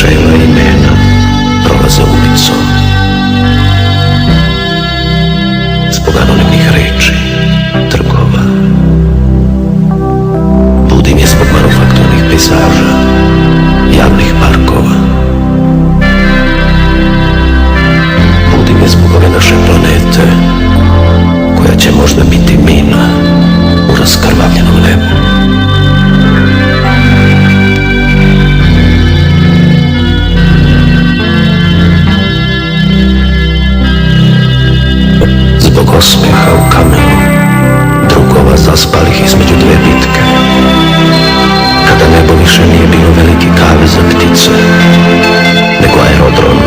slučajeva i imena prolaze ulicom. Zbog anonimnih reči, trgova. Budim je zbog manufakturnih pejzaža, javnih parkova. Budim je zbog ove naše planete, koja će možda biti mina u raskrvavljenom nebu. Zbog osmijeha u kamenu, drugova zaspalih između dve bitke, kada nebo više nije bilo veliki kavez za ptice, nego aerodrom.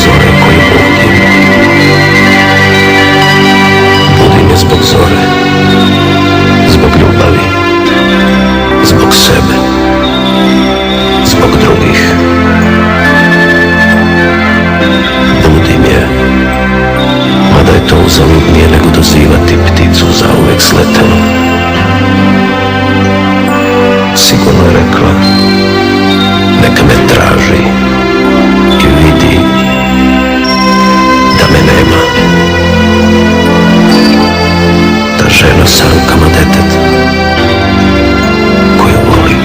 Zore koju budim. Budim je zbog zore, zbog ljubavi, zbog sebe, zbog drugih. Budim je, mada je to uzaludnije nego dozivati pticu zauvek sletelu. Sigurno je rekla, neka me traži i vidi da me nema. Ta žena sa rukama deteta koju voli,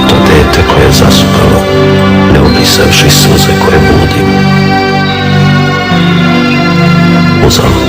to dete koje je zaspalo ne obrisavši suze koje budim. Uzalud.